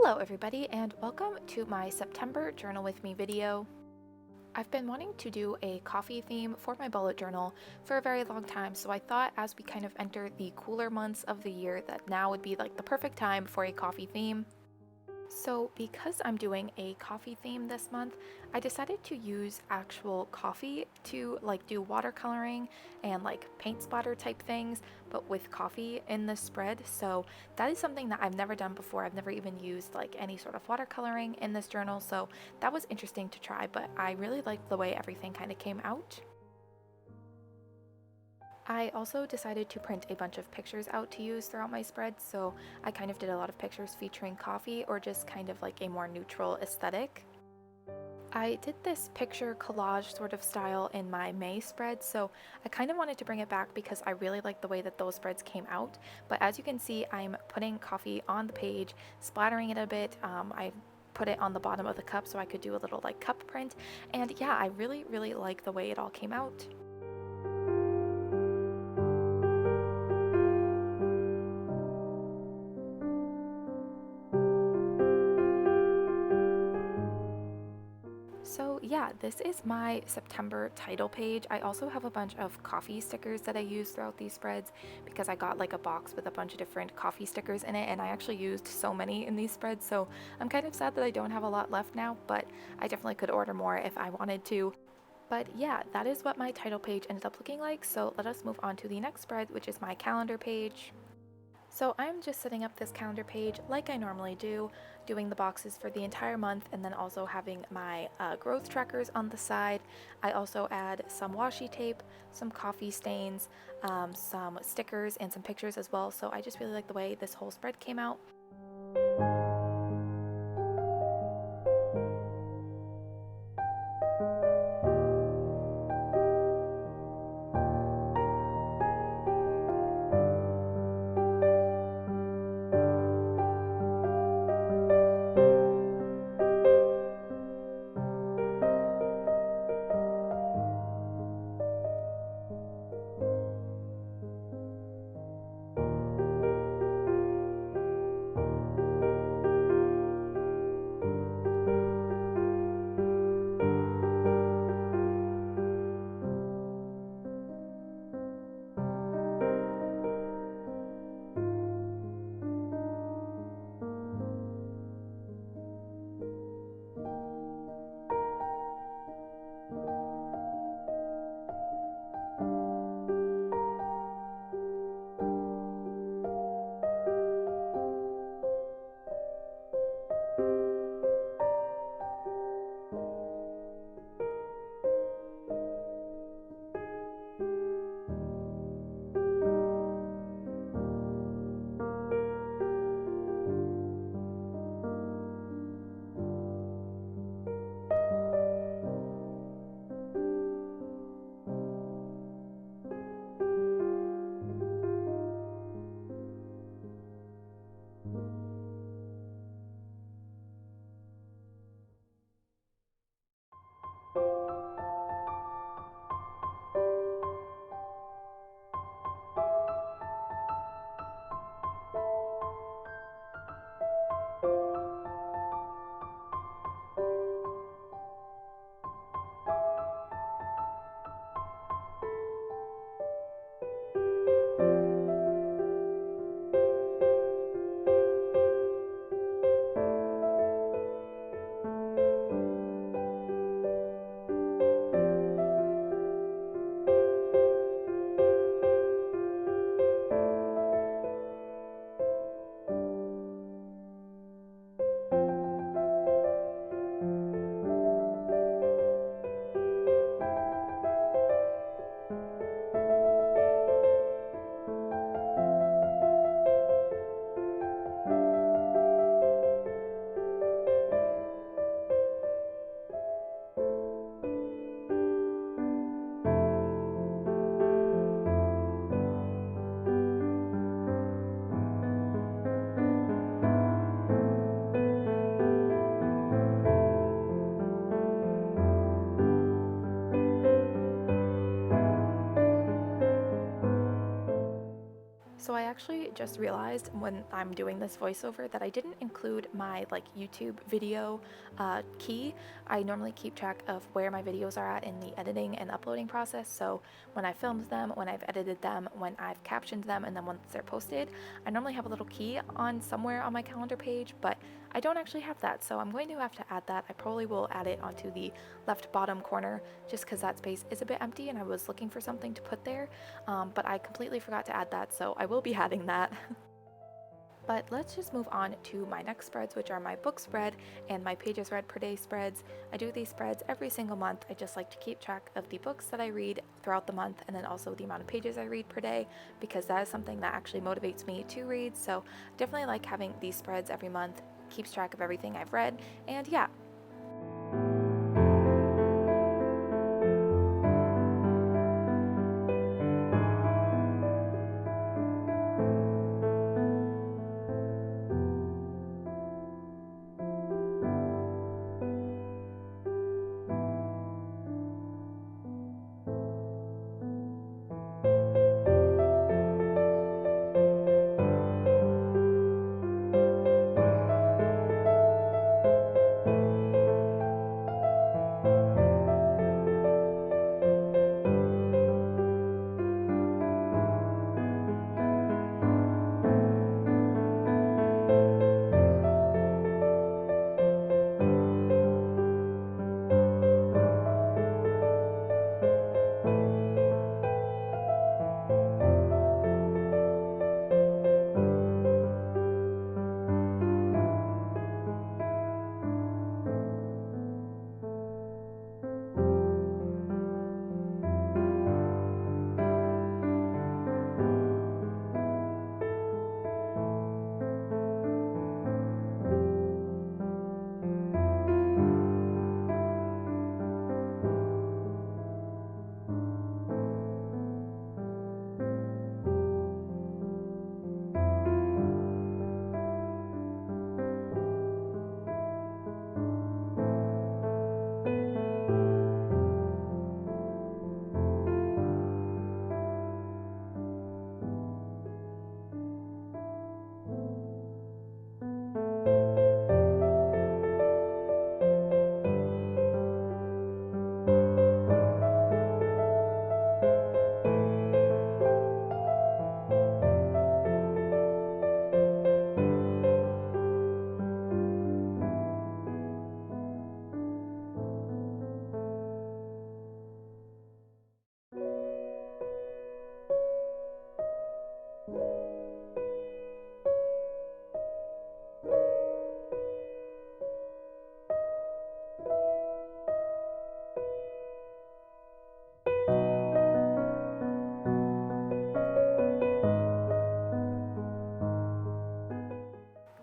Hello everybody and welcome to my September Journal With Me video. I've been wanting to do a coffee theme for my bullet journal for a very long time, so I thought as we kind of enter the cooler months of the year that now would be like the perfect time for a coffee theme. So because I'm doing a coffee theme this month, I decided to use actual coffee to like do watercoloring and like paint splatter type things, but with coffee in the spread. So that is something that I've never done before. I've never even used like any sort of watercoloring in this journal, so that was interesting to try, but I really liked the way everything kind of came out. I also decided to print a bunch of pictures out to use throughout my spread, so I kind of did a lot of pictures featuring coffee or just kind of like a more neutral aesthetic. I did this picture collage sort of style in my May spread, so I kind of wanted to bring it back because I really like the way that those spreads came out. But as you can see, I'm putting coffee on the page, splattering it a bit. I put it on the bottom of the cup so I could do a little like cup print, and yeah, I really like the way it all came out. So yeah, this is my September title page. I also have a bunch of coffee stickers that I use throughout these spreads because I got like a box with a bunch of different coffee stickers in it, and I actually used so many in these spreads, so I'm kind of sad that I don't have a lot left now, but I definitely could order more if I wanted to. But yeah, that is what my title page ended up looking like, so let us move on to the next spread, which is my calendar page. So I'm just setting up this calendar page like I normally do, doing the boxes for the entire month and then also having my growth trackers on the side. I also add some washi tape, some coffee stains, some stickers, and some pictures as well. So I just really like the way this whole spread came out. So I actually just realized when I'm doing this voiceover that I didn't include my like YouTube video key. I normally keep track of where my videos are at in the editing and uploading process. So when I filmed them, when I've edited them, when I've captioned them, and then once they're posted, I normally have a little key on somewhere on my calendar page, but I don't actually have that. So I'm going to have to add that. I probably will add it onto the left bottom corner just because that space is a bit empty and I was looking for something to put there. But I completely forgot to add that, so I will be adding that. But let's just move on to my next spreads, which are my book spread and my pages read per day spreads. I do these spreads every single month. I just like to keep track of the books that I read throughout the month and then also the amount of pages I read per day because that is something that actually motivates me to read. So I definitely like having these spreads every month, keeps track of everything I've read, and yeah.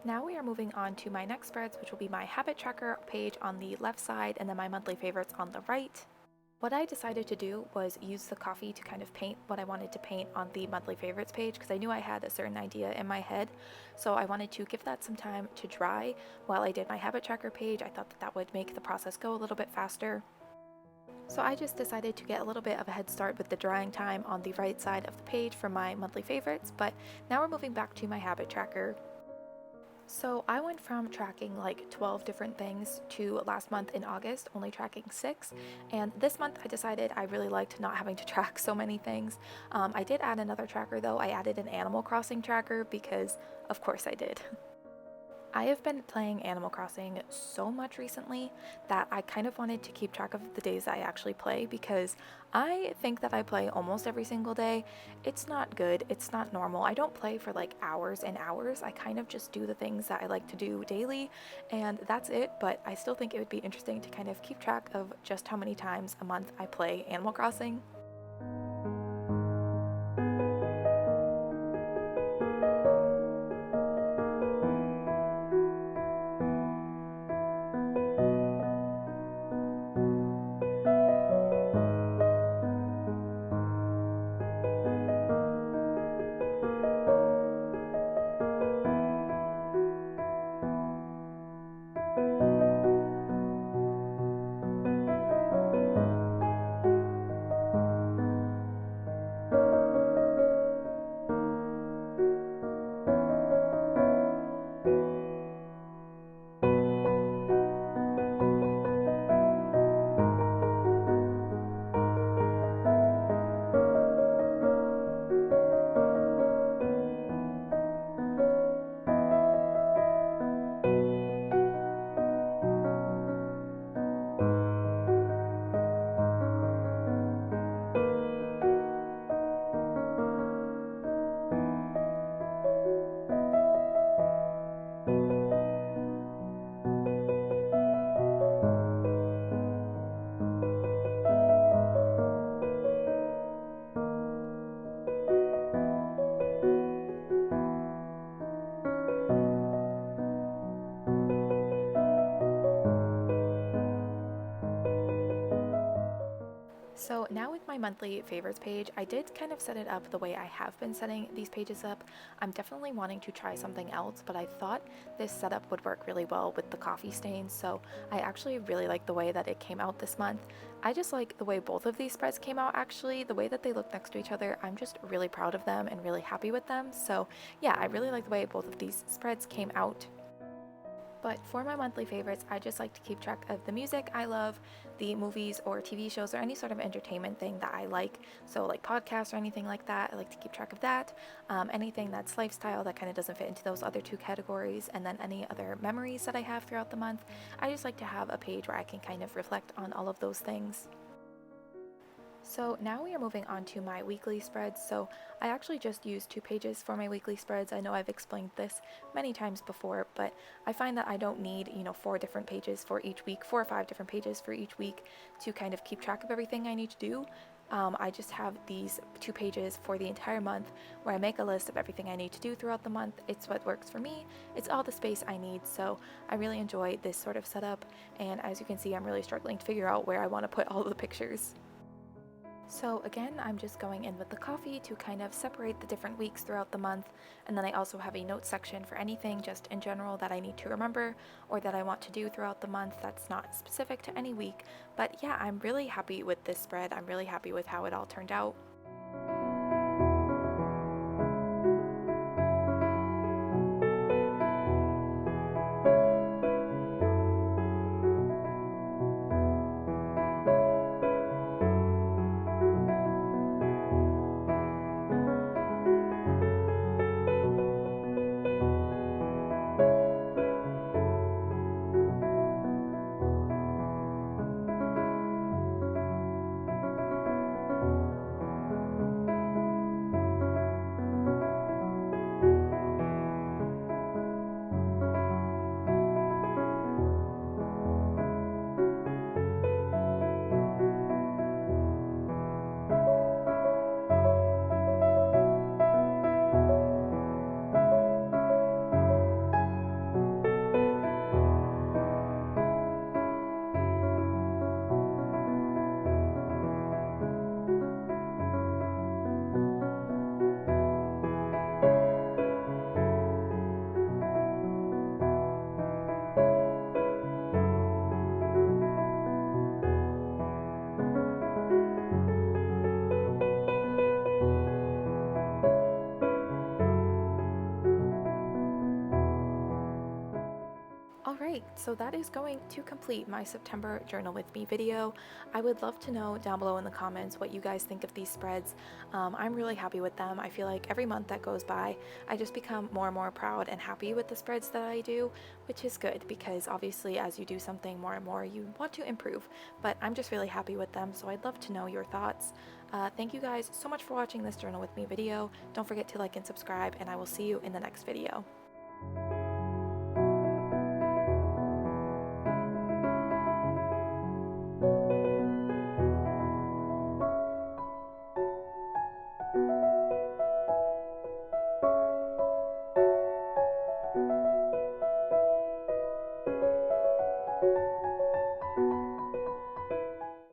Now we are moving on to my next spreads, which will be my habit tracker page on the left side and then my monthly favorites on the right. What I decided to do was use the coffee to kind of paint what I wanted to paint on the monthly favorites page because I knew I had a certain idea in my head. So I wanted to give that some time to dry while I did my habit tracker page. I thought that that would make the process go a little bit faster. So I just decided to get a little bit of a head start with the drying time on the right side of the page for my monthly favorites, but now we're moving back to my habit tracker. So I went from tracking like 12 different things to last month in August only tracking 6, and this month I decided I really liked not having to track so many things. I did add another tracker though. I added an Animal Crossing tracker because of course I did. I have been playing Animal Crossing so much recently that I kind of wanted to keep track of the days I actually play because I think that I play almost every single day. It's not good, it's not normal. I don't play for like hours and hours. I kind of just do the things that I like to do daily and that's it, but I still think it would be interesting to kind of keep track of just how many times a month I play Animal Crossing. my monthly favorites page, I did kind of set it up the way I have been setting these pages up. I'm definitely wanting to try something else, but I thought this setup would work really well with the coffee stains, so I actually really like the way that it came out this month. I just like the way both of these spreads came out actually, the way that they look next to each other. I'm just really proud of them and really happy with them. So yeah, I really like the way both of these spreads came out. But for my monthly favorites, I just like to keep track of the music I love, the movies or TV shows or any sort of entertainment thing that I like. So, like podcasts or anything like that, I like to keep track of that. Anything that's lifestyle that kind of doesn't fit into those other two categories, and then any other memories that I have throughout the month. I just like to have a page where I can kind of reflect on all of those things. So now we are moving on to my weekly spreads. So I actually just use 2 pages for my weekly spreads. I know I've explained this many times before, but I find that I don't need, 4 different pages for each week, 4 or 5 different pages for each week to kind of keep track of everything I need to do. I just have these 2 pages for the entire month where I make a list of everything I need to do throughout the month. It's what works for me. It's all the space I need. So I really enjoy this sort of setup. And as you can see, I'm really struggling to figure out where I want to put all the pictures. So again, I'm just going in with the coffee to kind of separate the different weeks throughout the month, and then I also have a note section for anything just in general that I need to remember or that I want to do throughout the month that's not specific to any week. But yeah, I'm really happy with this spread. I'm really happy with how it all turned out. Alright, so that is going to complete my September Journal With Me video. I would love to know down below in the comments what you guys think of these spreads. I'm really happy with them. I feel like every month that goes by, I just become more and more proud and happy with the spreads that I do, which is good because obviously as you do something more and more, you want to improve. But I'm just really happy with them, so I'd love to know your thoughts. Thank you guys so much for watching this Journal With Me video. Don't forget to like and subscribe, and I will see you in the next video.